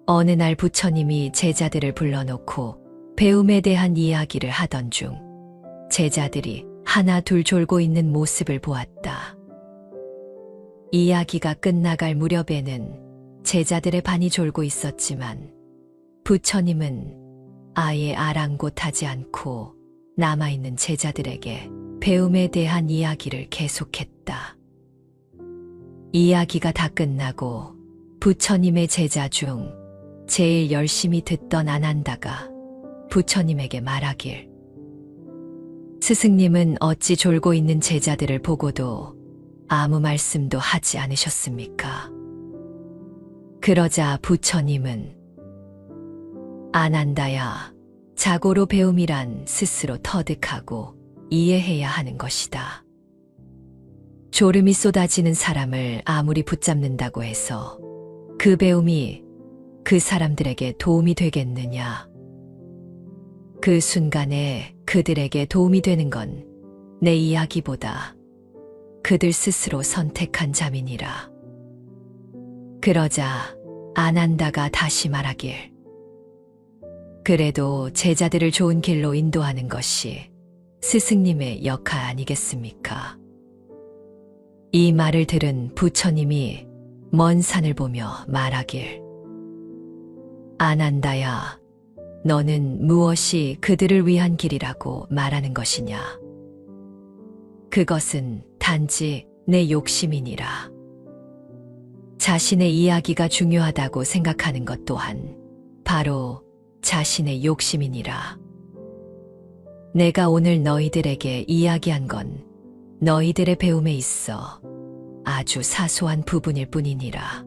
어느 날 부처님이 제자들을 불러놓고 배움에 대한 이야기를 하던 중 제자들이 하나 둘 졸고 있는 모습을 보았다. 이야기가 끝나갈 무렵에는 제자들의 반이 졸고 있었지만 부처님은 아예 아랑곳하지 않고 남아있는 제자들에게 배움에 대한 이야기를 계속했다. 이야기가 다 끝나고 부처님의 제자 중 제일 열심히 듣던 아난다가 부처님에게 말하길, 스승님은 어찌 졸고 있는 제자들을 보고도 아무 말씀도 하지 않으셨습니까? 그러자 부처님은, 아난다야, 자고로 배움이란 스스로 터득하고 이해해야 하는 것이다. 졸음이 쏟아지는 사람을 아무리 붙잡는다고 해서 그 배움이 그 사람들에게 도움이 되겠느냐? 그 순간에 그들에게 도움이 되는 건 내 이야기보다 그들 스스로 선택한 잠이니라. 그러자 아난다가 다시 말하길, 그래도 제자들을 좋은 길로 인도하는 것이 스승님의 역할 아니겠습니까? 이 말을 들은 부처님이 먼 산을 보며 말하길, 아난다야, 너는 무엇이 그들을 위한 길이라고 말하는 것이냐? 그것은 단지 내 욕심이니라. 자신의 이야기가 중요하다고 생각하는 것 또한 바로 자신의 욕심이니라. 내가 오늘 너희들에게 이야기한 건 너희들의 배움에 있어 아주 사소한 부분일 뿐이니라.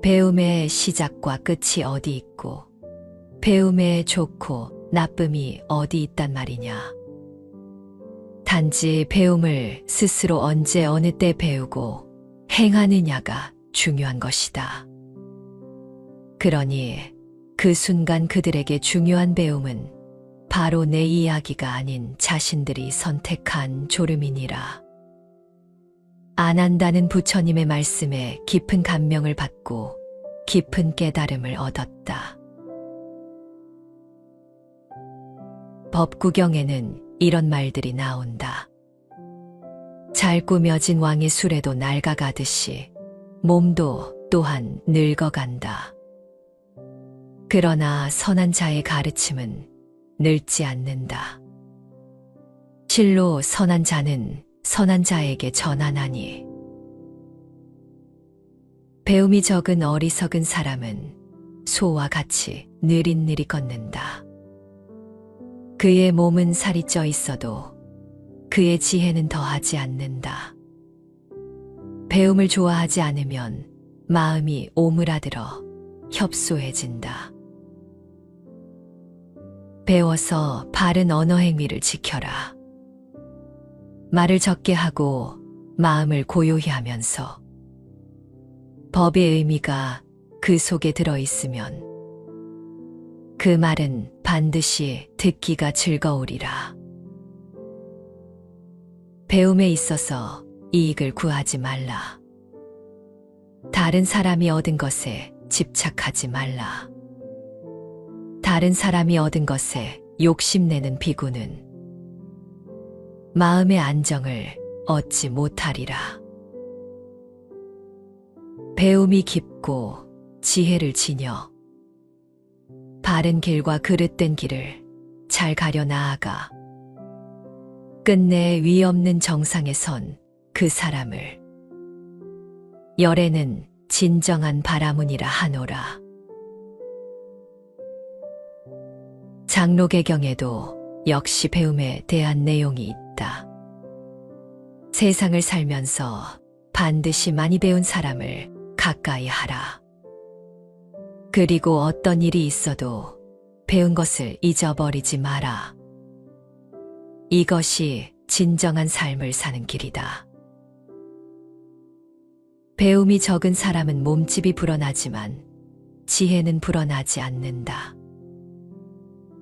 배움의 시작과 끝이 어디 있고 배움의 좋고 나쁨이 어디 있단 말이냐. 단지 배움을 스스로 언제 어느 때 배우고 행하느냐가 중요한 것이다. 그러니 그 순간 그들에게 중요한 배움은 바로 내 이야기가 아닌 자신들이 선택한 졸음이니라. 아난다는 부처님의 말씀에 깊은 감명을 받고 깊은 깨달음을 얻었다. 법구경에는 이런 말들이 나온다. 잘 꾸며진 왕의 수레도 낡아가듯이 몸도 또한 늙어간다. 그러나 선한 자의 가르침은 늙지 않는다. 실로 선한 자는 선한 자에게 전하나니, 배움이 적은 어리석은 사람은 소와 같이 느릿느릿 걷는다. 그의 몸은 살이 쪄 있어도 그의 지혜는 더하지 않는다. 배움을 좋아하지 않으면 마음이 오므라들어 협소해진다. 배워서 바른 언어 행위를 지켜라. 말을 적게 하고 마음을 고요히 하면서 법의 의미가 그 속에 들어있으면 그 말은 반드시 듣기가 즐거우리라. 배움에 있어서 이익을 구하지 말라. 다른 사람이 얻은 것에 집착하지 말라. 다른 사람이 얻은 것에 욕심내는 비구는 마음의 안정을 얻지 못하리라. 배움이 깊고 지혜를 지녀 바른 길과 그릇된 길을 잘 가려 나아가 끝내 위 없는 정상에 선 그 사람을 열에는 진정한 바라문이라 하노라. 장로계경에도 역시 배움에 대한 내용이 있다. 세상을 살면서 반드시 많이 배운 사람을 가까이 하라. 그리고 어떤 일이 있어도 배운 것을 잊어버리지 마라. 이것이 진정한 삶을 사는 길이다. 배움이 적은 사람은 몸집이 불어나지만 지혜는 불어나지 않는다.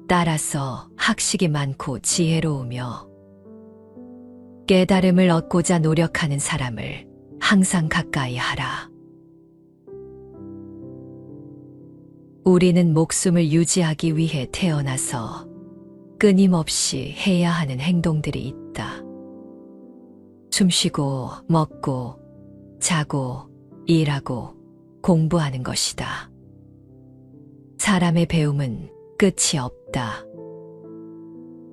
따라서 학식이 많고 지혜로우며 깨달음을 얻고자 노력하는 사람을 항상 가까이 하라. 우리는 목숨을 유지하기 위해 태어나서 끊임없이 해야 하는 행동들이 있다. 숨쉬고, 먹고, 자고, 일하고, 공부하는 것이다. 사람의 배움은 끝이 없다.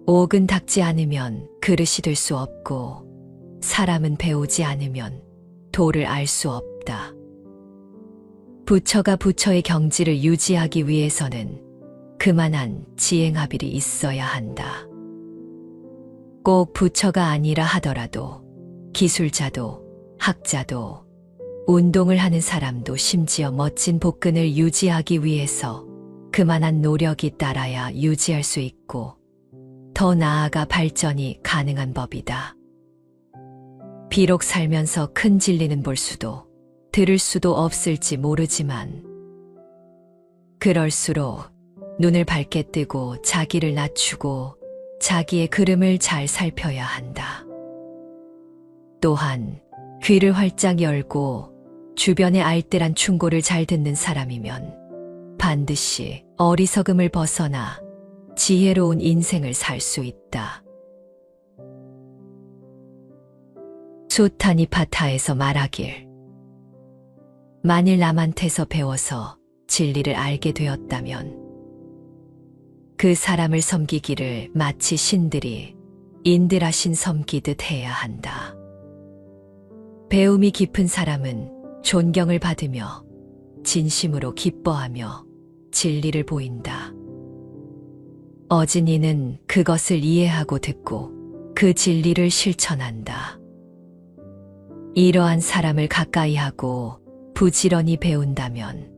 옥은 닦지 않으면 그릇이 될 수 없고, 사람은 배우지 않으면 도를 알 수 없다. 부처가 부처의 경지를 유지하기 위해서는 그만한 지행합일이 있어야 한다. 꼭 부처가 아니라 하더라도 기술자도 학자도 운동을 하는 사람도 심지어 멋진 복근을 유지하기 위해서 그만한 노력이 따라야 유지할 수 있고 더 나아가 발전이 가능한 법이다. 비록 살면서 큰 진리는 볼 수도 들을 수도 없을지 모르지만 그럴수록 눈을 밝게 뜨고 자기를 낮추고 자기의 걸음을 잘 살펴야 한다. 또한 귀를 활짝 열고 주변의 알뜰한 충고를 잘 듣는 사람이면 반드시 어리석음을 벗어나 지혜로운 인생을 살 수 있다. 수타니파타에서 말하길 만일 남한테서 배워서 진리를 알게 되었다면 그 사람을 섬기기를 마치 신들이 인드라신 섬기듯 해야 한다. 배움이 깊은 사람은 존경을 받으며 진심으로 기뻐하며 진리를 보인다. 어진이는 그것을 이해하고 듣고 그 진리를 실천한다. 이러한 사람을 가까이 하고 부지런히 배운다면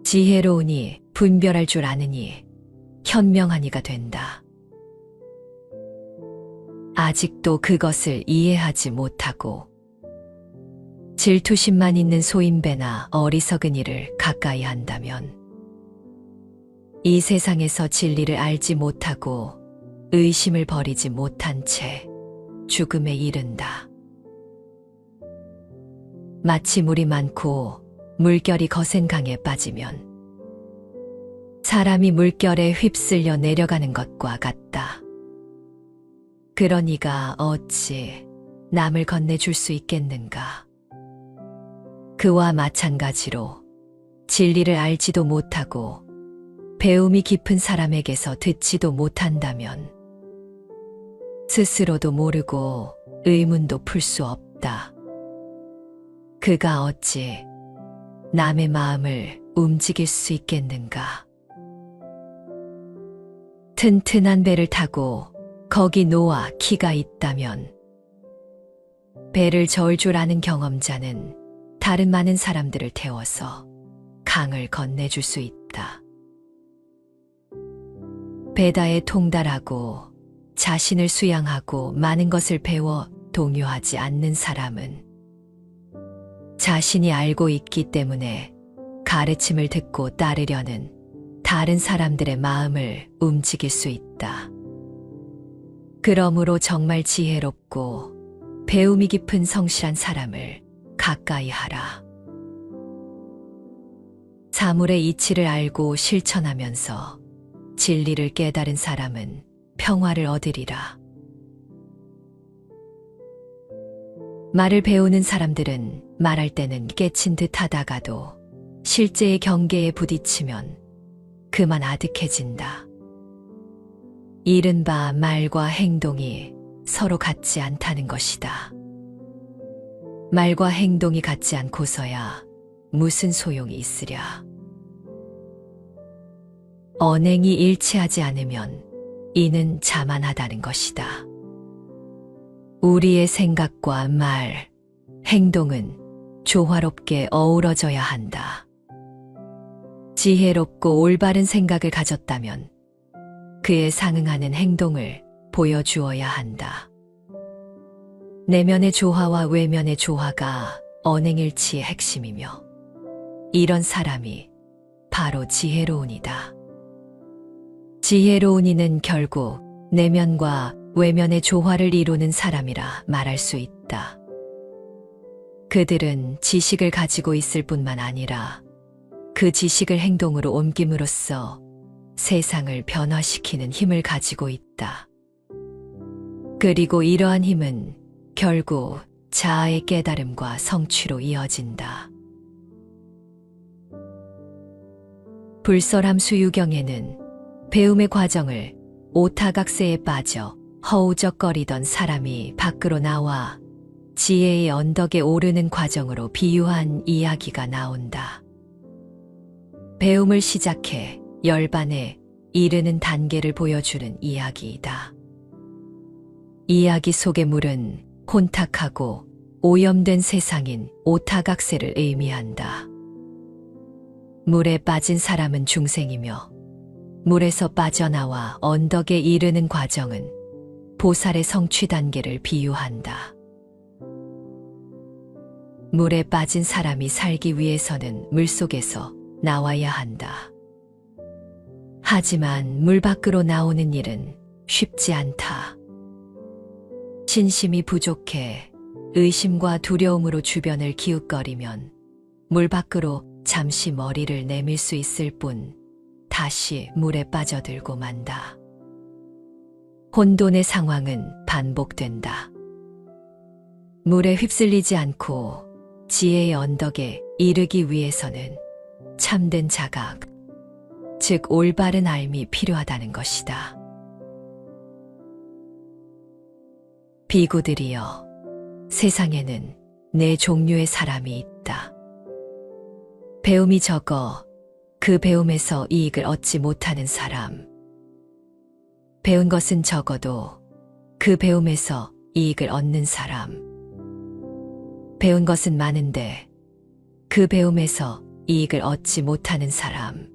지혜로우니 분별할 줄 아느니 현명한 이가 된다. 아직도 그것을 이해하지 못하고 질투심만 있는 소인배나 어리석은 이를 가까이 한다면 이 세상에서 진리를 알지 못하고 의심을 버리지 못한 채 죽음에 이른다. 마치 물이 많고 물결이 거센 강에 빠지면 사람이 물결에 휩쓸려 내려가는 것과 같다. 그러니가 어찌 남을 건네줄 수 있겠는가? 그와 마찬가지로 진리를 알지도 못하고 배움이 깊은 사람에게서 듣지도 못한다면 스스로도 모르고 의문도 풀 수 없다. 그가 어찌 남의 마음을 움직일 수 있겠는가? 튼튼한 배를 타고 거기 놓아 키가 있다면 배를 저을 줄 아는 경험자는 다른 많은 사람들을 태워서 강을 건네줄 수 있다. 배다에 통달하고 자신을 수양하고 많은 것을 배워 동요하지 않는 사람은 자신이 알고 있기 때문에 가르침을 듣고 따르려는 다른 사람들의 마음을 움직일 수 있다. 그러므로 정말 지혜롭고 배움이 깊은 성실한 사람을 가까이 하라. 사물의 이치를 알고 실천하면서 진리를 깨달은 사람은 평화를 얻으리라. 말을 배우는 사람들은 말할 때는 깨친 듯 하다가도 실제의 경계에 부딪히면 그만 아득해진다. 이른바 말과 행동이 서로 같지 않다는 것이다. 말과 행동이 같지 않고서야 무슨 소용이 있으랴. 언행이 일치하지 않으면 이는 자만하다는 것이다. 우리의 생각과 말, 행동은 조화롭게 어우러져야 한다. 지혜롭고 올바른 생각을 가졌다면 그에 상응하는 행동을 보여주어야 한다. 내면의 조화와 외면의 조화가 언행일치의 핵심이며 이런 사람이 바로 지혜로운이다. 지혜로운 이는 결국 내면과 외면의 조화를 이루는 사람이라 말할 수 있다. 그들은 지식을 가지고 있을 뿐만 아니라 그 지식을 행동으로 옮김으로써 세상을 변화시키는 힘을 가지고 있다. 그리고 이러한 힘은 결국 자아의 깨달음과 성취로 이어진다. 불설함 수유경에는 배움의 과정을 오타각세에 빠져 허우적거리던 사람이 밖으로 나와 지혜의 언덕에 오르는 과정으로 비유한 이야기가 나온다. 배움을 시작해 열반에 이르는 단계를 보여주는 이야기이다. 이야기 속의 물은 혼탁하고 오염된 세상인 오타각세를 의미한다. 물에 빠진 사람은 중생이며 물에서 빠져나와 언덕에 이르는 과정은 보살의 성취 단계를 비유한다. 물에 빠진 사람이 살기 위해서는 물속에서 나와야 한다. 하지만 물 밖으로 나오는 일은 쉽지 않다. 신심이 부족해 의심과 두려움으로 주변을 기웃거리면 물 밖으로 잠시 머리를 내밀 수 있을 뿐 다시 물에 빠져들고 만다. 혼돈의 상황은 반복된다. 물에 휩쓸리지 않고 지혜의 언덕에 이르기 위해서는 참된 자각, 즉 올바른 알미 필요하다는 것이다. 비구들이여, 세상에는 네 종류의 사람이 있다. 배움이 적어 그 배움에서 이익을 얻지 못하는 사람. 배운 것은 적어도 그 배움에서 이익을 얻는 사람. 배운 것은 많은데 그 배움에서 이익을 얻지 못하는 사람.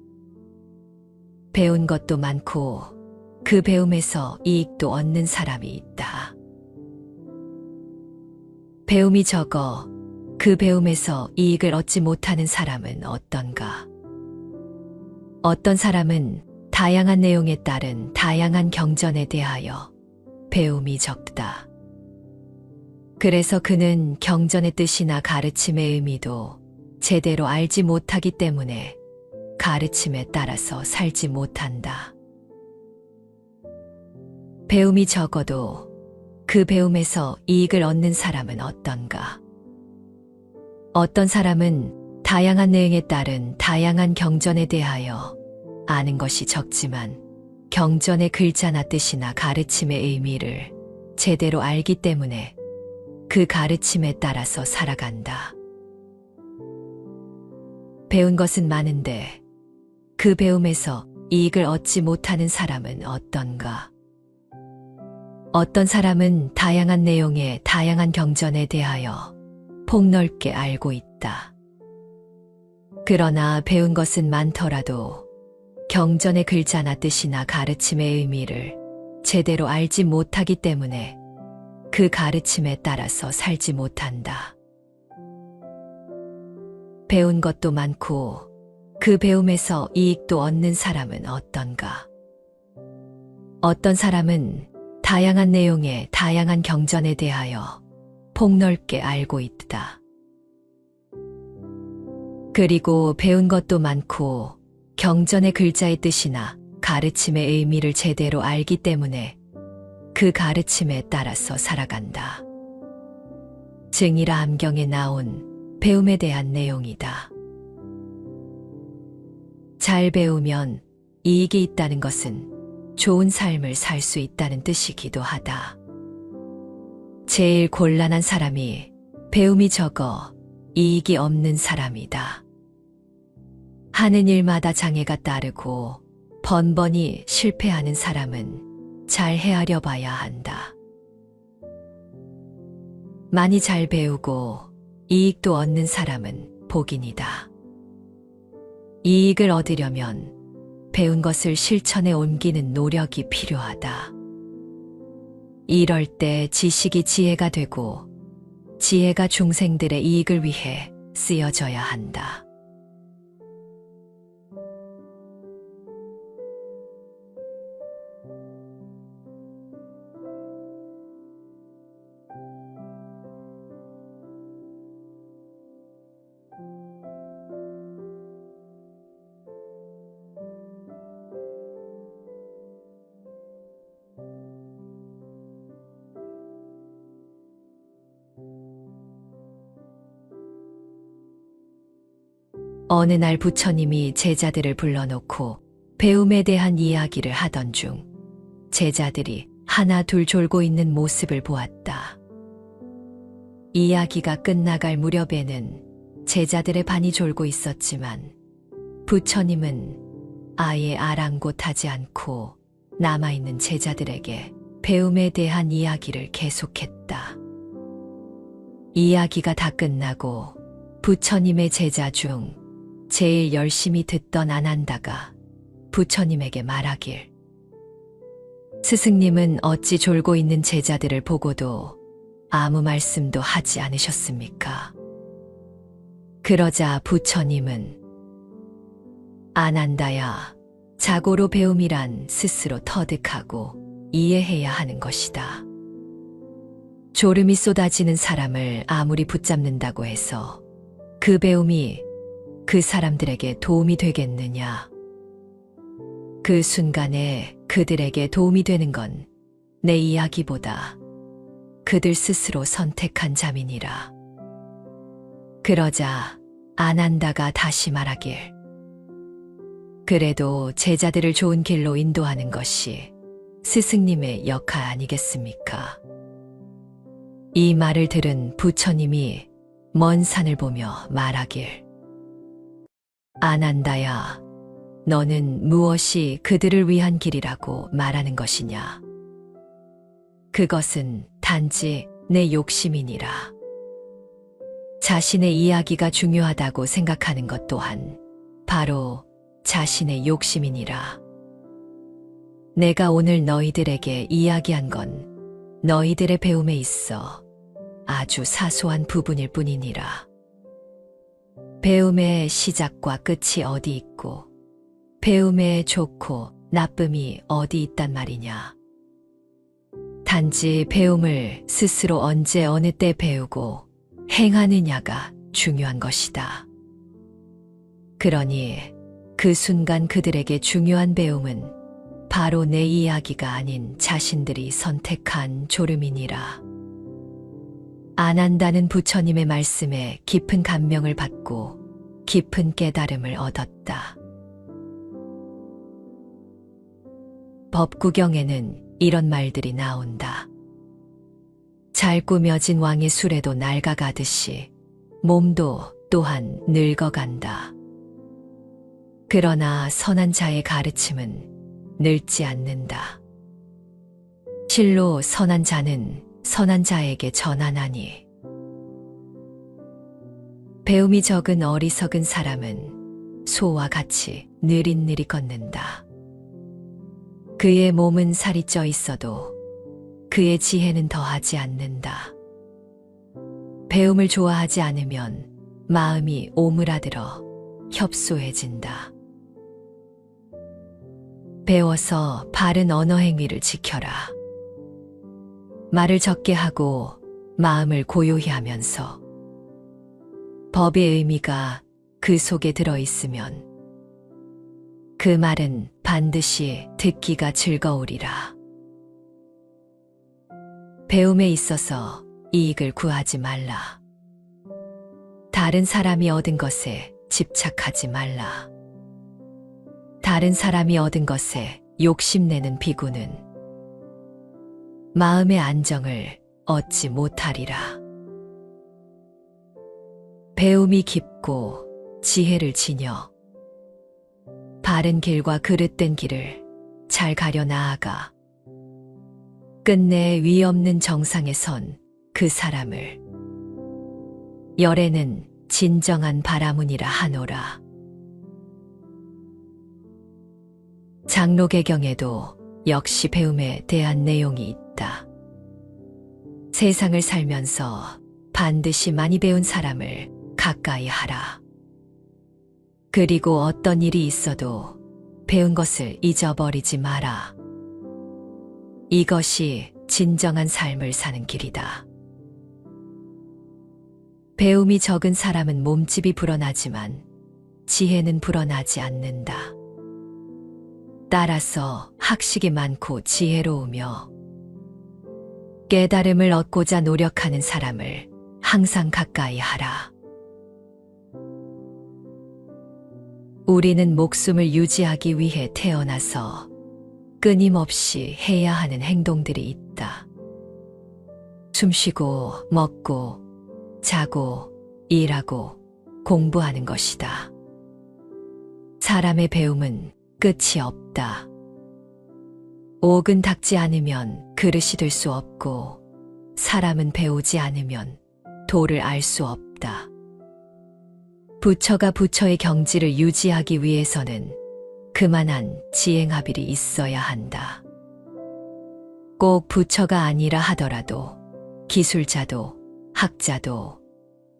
배운 것도 많고 그 배움에서 이익도 얻는 사람이 있다. 배움이 적어 그 배움에서 이익을 얻지 못하는 사람은 어떤가? 어떤 사람은 다양한 내용에 따른 다양한 경전에 대하여 배움이 적다. 그래서 그는 경전의 뜻이나 가르침의 의미도 제대로 알지 못하기 때문에 가르침에 따라서 살지 못한다. 배움이 적어도 그 배움에서 이익을 얻는 사람은 어떤가? 어떤 사람은 다양한 내용에 따른 다양한 경전에 대하여 아는 것이 적지만 경전의 글자나 뜻이나 가르침의 의미를 제대로 알기 때문에 그 가르침에 따라서 살아간다. 배운 것은 많은데 그 배움에서 이익을 얻지 못하는 사람은 어떤가? 어떤 사람은 다양한 내용의 다양한 경전에 대하여 폭넓게 알고 있다. 그러나 배운 것은 많더라도 경전의 글자나 뜻이나 가르침의 의미를 제대로 알지 못하기 때문에 그 가르침에 따라서 살지 못한다. 배운 것도 많고 그 배움에서 이익도 얻는 사람은 어떤가? 어떤 사람은 다양한 내용의 다양한 경전에 대하여 폭넓게 알고 있다. 그리고 배운 것도 많고 경전의 글자의 뜻이나 가르침의 의미를 제대로 알기 때문에 그 가르침에 따라서 살아간다. 증이라 암경에 나온 배움에 대한 내용이다. 잘 배우면 이익이 있다는 것은 좋은 삶을 살 수 있다는 뜻이기도 하다. 제일 곤란한 사람이 배움이 적어 이익이 없는 사람이다. 하는 일마다 장애가 따르고 번번이 실패하는 사람은 잘 헤아려 봐야 한다. 많이 잘 배우고 이익도 얻는 사람은 복인이다. 이익을 얻으려면 배운 것을 실천에 옮기는 노력이 필요하다. 이럴 때 지식이 지혜가 되고 지혜가 중생들의 이익을 위해 쓰여져야 한다. 어느 날 부처님이 제자들을 불러놓고 배움에 대한 이야기를 하던 중 제자들이 하나 둘 졸고 있는 모습을 보았다. 이야기가 끝나갈 무렵에는 제자들의 반이 졸고 있었지만 부처님은 아예 아랑곳하지 않고 남아있는 제자들에게 배움에 대한 이야기를 계속했다. 이야기가 다 끝나고 부처님의 제자 중 제일 열심히 듣던 아난다가 부처님에게 말하길, 스승님은 어찌 졸고 있는 제자들을 보고도 아무 말씀도 하지 않으셨습니까? 그러자 부처님은, 아난다야, 자고로 배움이란 스스로 터득하고 이해해야 하는 것이다. 졸음이 쏟아지는 사람을 아무리 붙잡는다고 해서 그 배움이 그 사람들에게 도움이 되겠느냐? 그 순간에 그들에게 도움이 되는 건 내 이야기보다 그들 스스로 선택한 잠이니라. 그러자 아난다가 다시 말하길, 그래도 제자들을 좋은 길로 인도하는 것이 스승님의 역할 아니겠습니까? 이 말을 들은 부처님이 먼 산을 보며 말하길, 아난다야, 너는 무엇이 그들을 위한 길이라고 말하는 것이냐? 그것은 단지 내 욕심이니라. 자신의 이야기가 중요하다고 생각하는 것 또한 바로 자신의 욕심이니라. 내가 오늘 너희들에게 이야기한 건 너희들의 배움에 있어 아주 사소한 부분일 뿐이니라. 배움의 시작과 끝이 어디 있고 배움의 좋고 나쁨이 어디 있단 말이냐. 단지 배움을 스스로 언제 어느 때 배우고 행하느냐가 중요한 것이다. 그러니 그 순간 그들에게 중요한 배움은 바로 내 이야기가 아닌 자신들이 선택한 졸음이니라. 아난다는 부처님의 말씀에 깊은 감명을 받고 깊은 깨달음을 얻었다. 법구경에는 이런 말들이 나온다. 잘 꾸며진 왕의 수레도 낡아가듯이 몸도 또한 늙어간다. 그러나 선한 자의 가르침은 늙지 않는다. 실로 선한 자는 선한 자에게 전하나니, 배움이 적은 어리석은 사람은 소와 같이 느릿느릿 걷는다. 그의 몸은 살이 쪄 있어도 그의 지혜는 더하지 않는다. 배움을 좋아하지 않으면 마음이 오므라들어 협소해진다. 배워서 바른 언어 행위를 지켜라. 말을 적게 하고 마음을 고요히 하면서 법의 의미가 그 속에 들어있으면 그 말은 반드시 듣기가 즐거우리라. 배움에 있어서 이익을 구하지 말라. 다른 사람이 얻은 것에 집착하지 말라. 다른 사람이 얻은 것에 욕심내는 비구는 마음의 안정을 얻지 못하리라. 배움이 깊고 지혜를 지녀 바른 길과 그릇된 길을 잘 가려 나아가 끝내 위없는 정상에 선 그 사람을 열에는 진정한 바라문이라 하노라. 장로개경에도 역시 배움에 대한 내용이 있다. 세상을 살면서 반드시 많이 배운 사람을 가까이 하라. 그리고 어떤 일이 있어도 배운 것을 잊어버리지 마라. 이것이 진정한 삶을 사는 길이다. 배움이 적은 사람은 몸집이 불어나지만 지혜는 불어나지 않는다. 따라서 학식이 많고 지혜로우며 깨달음을 얻고자 노력하는 사람을 항상 가까이 하라. 우리는 목숨을 유지하기 위해 태어나서 끊임없이 해야 하는 행동들이 있다. 숨쉬고, 먹고, 자고, 일하고, 공부하는 것이다. 사람의 배움은 끝이 없다. 옥은 닦지 않으면 그릇이 될 수 없고, 사람은 배우지 않으면 도를 알 수 없다. 부처가 부처의 경지를 유지하기 위해서는 그만한 지행합일이 있어야 한다. 꼭 부처가 아니라 하더라도 기술자도 학자도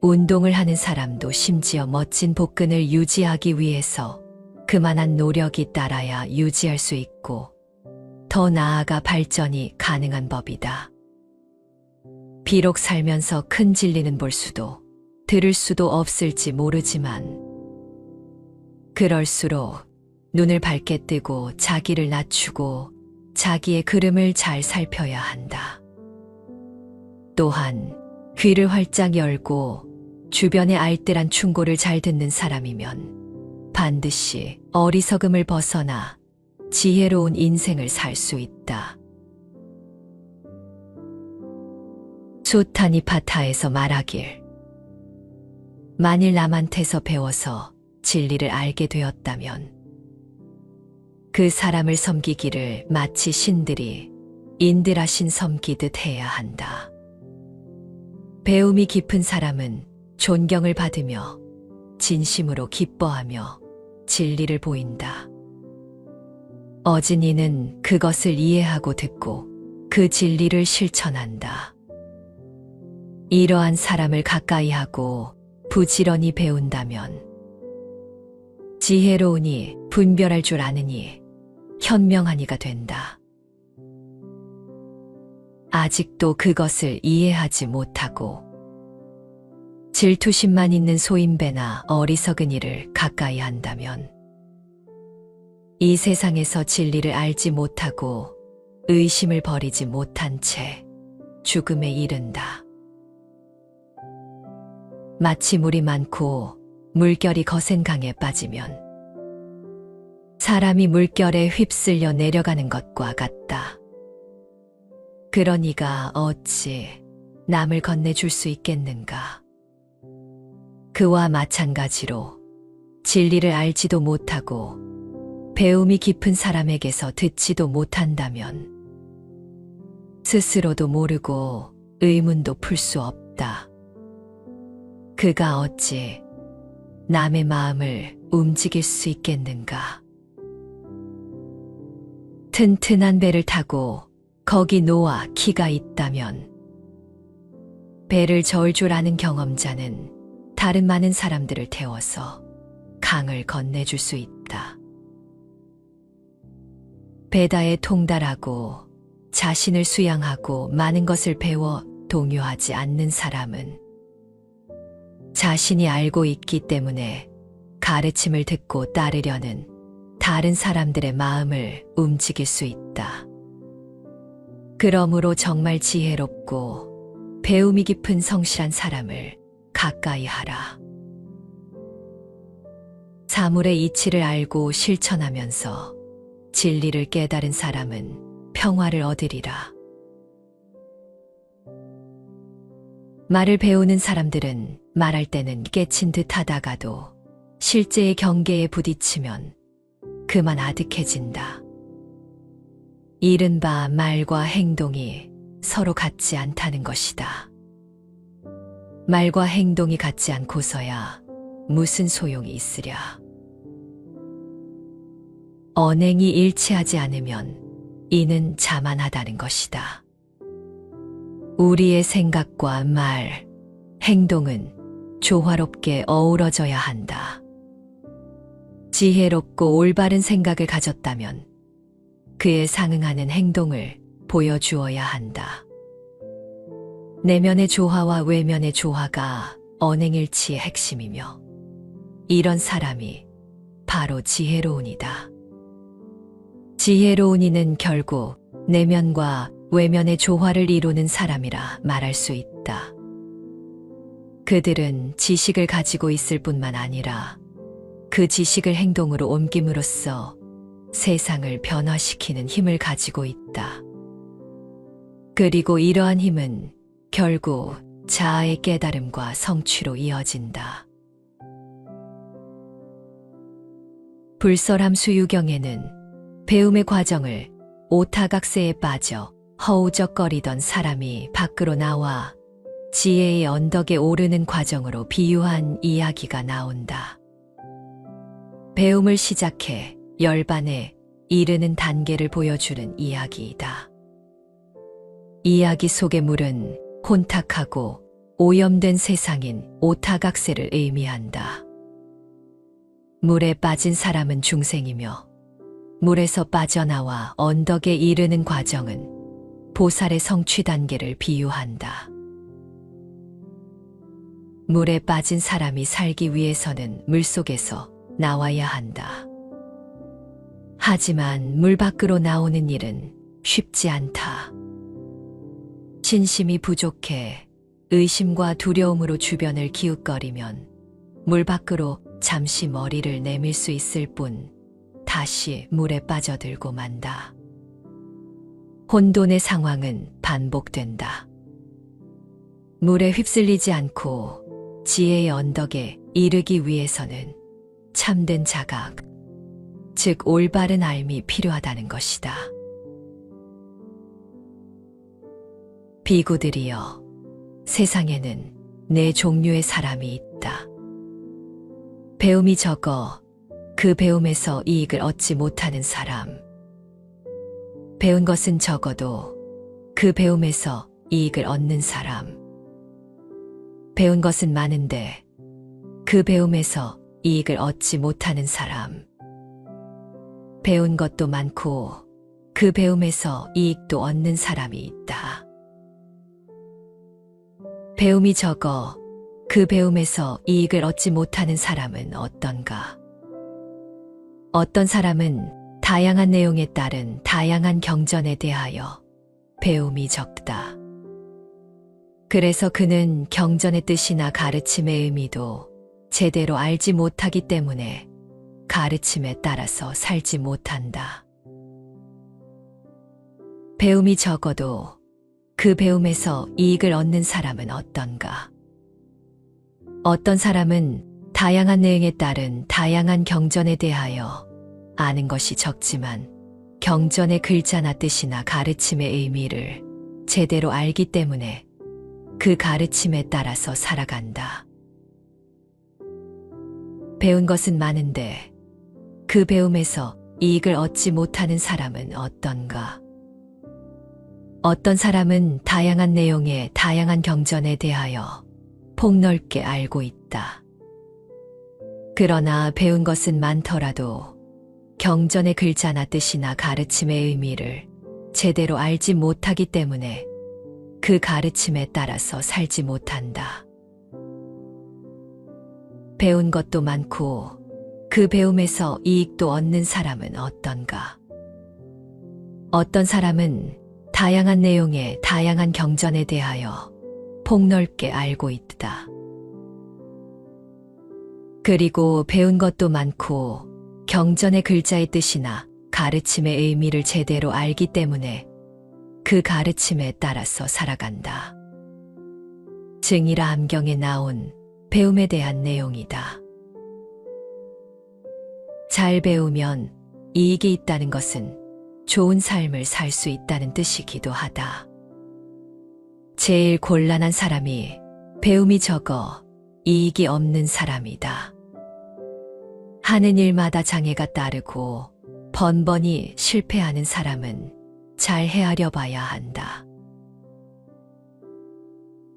운동을 하는 사람도 심지어 멋진 복근을 유지하기 위해서 그만한 노력이 따라야 유지할 수 있고 더 나아가 발전이 가능한 법이다. 비록 살면서 큰 진리는 볼 수도 들을 수도 없을지 모르지만 그럴수록 눈을 밝게 뜨고 자기를 낮추고 자기의 걸음을 잘 살펴야 한다. 또한 귀를 활짝 열고 주변의 알뜰한 충고를 잘 듣는 사람이면 반드시 어리석음을 벗어나 지혜로운 인생을 살 수 있다. 수타니파타에서 말하길 만일 남한테서 배워서 진리를 알게 되었다면 그 사람을 섬기기를 마치 신들이 인드라신 섬기듯 해야 한다. 배움이 깊은 사람은 존경을 받으며 진심으로 기뻐하며 진리를 보인다. 어진이는 그것을 이해하고 듣고 그 진리를 실천한다. 이러한 사람을 가까이 하고 부지런히 배운다면 지혜로우니 분별할 줄 아느니 현명하니가 된다. 아직도 그것을 이해하지 못하고 질투심만 있는 소인배나 어리석은 이를 가까이 한다면 이 세상에서 진리를 알지 못하고 의심을 버리지 못한 채 죽음에 이른다. 마치 물이 많고 물결이 거센 강에 빠지면 사람이 물결에 휩쓸려 내려가는 것과 같다. 그러니가 어찌 남을 건네줄 수 있겠는가? 그와 마찬가지로 진리를 알지도 못하고 배움이 깊은 사람에게서 듣지도 못한다면 스스로도 모르고 의문도 풀 수 없다. 그가 어찌 남의 마음을 움직일 수 있겠는가? 튼튼한 배를 타고 거기 놓아 키가 있다면 배를 저을 줄 아는 경험자는 다른 많은 사람들을 태워서 강을 건네줄 수 있다. 배다에 통달하고 자신을 수양하고 많은 것을 배워 동요하지 않는 사람은 자신이 알고 있기 때문에 가르침을 듣고 따르려는 다른 사람들의 마음을 움직일 수 있다. 그러므로 정말 지혜롭고 배움이 깊은 성실한 사람을 가까이 하라. 사물의 이치를 알고 실천하면서 진리를 깨달은 사람은 평화를 얻으리라. 말을 배우는 사람들은 말할 때는 깨친 듯 하다가도 실제의 경계에 부딪히면 그만 아득해진다. 이른바 말과 행동이 서로 같지 않다는 것이다. 말과 행동이 같지 않고서야 무슨 소용이 있으랴. 언행이 일치하지 않으면 이는 자만하다는 것이다. 우리의 생각과 말, 행동은 조화롭게 어우러져야 한다. 지혜롭고 올바른 생각을 가졌다면 그에 상응하는 행동을 보여주어야 한다. 내면의 조화와 외면의 조화가 언행일치의 핵심이며 이런 사람이 바로 지혜로운이다. 지혜로운 이는 결국 내면과 외면의 조화를 이루는 사람이라 말할 수 있다. 그들은 지식을 가지고 있을 뿐만 아니라 그 지식을 행동으로 옮김으로써 세상을 변화시키는 힘을 가지고 있다. 그리고 이러한 힘은 결국 자아의 깨달음과 성취로 이어진다. 불설함 수유경에는 배움의 과정을 오타각세에 빠져 허우적거리던 사람이 밖으로 나와 지혜의 언덕에 오르는 과정으로 비유한 이야기가 나온다. 배움을 시작해 열반에 이르는 단계를 보여주는 이야기이다. 이야기 속의 물은 혼탁하고 오염된 세상인 오타각세를 의미한다. 물에 빠진 사람은 중생이며 물에서 빠져나와 언덕에 이르는 과정은 보살의 성취 단계를 비유한다. 물에 빠진 사람이 살기 위해서는 물속에서 나와야 한다. 하지만 물 밖으로 나오는 일은 쉽지 않다. 신심이 부족해 의심과 두려움으로 주변을 기웃거리면 물 밖으로 잠시 머리를 내밀 수 있을 뿐 다시 물에 빠져들고 만다. 혼돈의 상황은 반복된다. 물에 휩쓸리지 않고 지혜의 언덕에 이르기 위해서는 참된 자각, 즉 올바른 알미 필요하다는 것이다. 비구들이여, 세상에는 네 종류의 사람이 있다. 배움이 적어 그 배움에서 이익을 얻지 못하는 사람. 배운 것은 적어도 그 배움에서 이익을 얻는 사람. 배운 것은 많은데 그 배움에서 이익을 얻지 못하는 사람. 배운 것도 많고 그 배움에서 이익도 얻는 사람이 있다. 배움이 적어 그 배움에서 이익을 얻지 못하는 사람은 어떤가? 어떤 사람은 다양한 내용에 따른 다양한 경전에 대하여 배움이 적다. 그래서 그는 경전의 뜻이나 가르침의 의미도 제대로 알지 못하기 때문에 가르침에 따라서 살지 못한다. 배움이 적어도 그 배움에서 이익을 얻는 사람은 어떤가? 어떤 사람은 다양한 내용에 따른 다양한 경전에 대하여 아는 것이 적지만 경전의 글자나 뜻이나 가르침의 의미를 제대로 알기 때문에 그 가르침에 따라서 살아간다. 배운 것은 많은데 그 배움에서 이익을 얻지 못하는 사람은 어떤가? 어떤 사람은 다양한 내용의 다양한 경전에 대하여 폭넓게 알고 있다. 그러나 배운 것은 많더라도 경전의 글자나 뜻이나 가르침의 의미를 제대로 알지 못하기 때문에 그 가르침에 따라서 살지 못한다. 배운 것도 많고 그 배움에서 이익도 얻는 사람은 어떤가? 어떤 사람은 다양한 내용의 다양한 경전에 대하여 폭넓게 알고 있다. 그리고 배운 것도 많고 경전의 글자의 뜻이나 가르침의 의미를 제대로 알기 때문에 그 가르침에 따라서 살아간다. 증이라 함경에 나온 배움에 대한 내용이다. 잘 배우면 이익이 있다는 것은 좋은 삶을 살 수 있다는 뜻이기도 하다. 제일 곤란한 사람이 배움이 적어 이익이 없는 사람이다. 하는 일마다 장애가 따르고 번번이 실패하는 사람은 잘 헤아려 봐야 한다.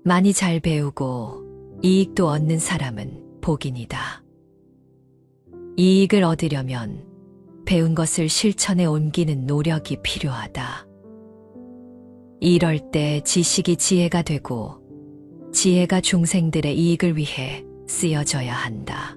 많이 잘 배우고 이익도 얻는 사람은 복인이다. 이익을 얻으려면 배운 것을 실천에 옮기는 노력이 필요하다. 이럴 때 지식이 지혜가 되고 지혜가 중생들의 이익을 위해 쓰여져야 한다.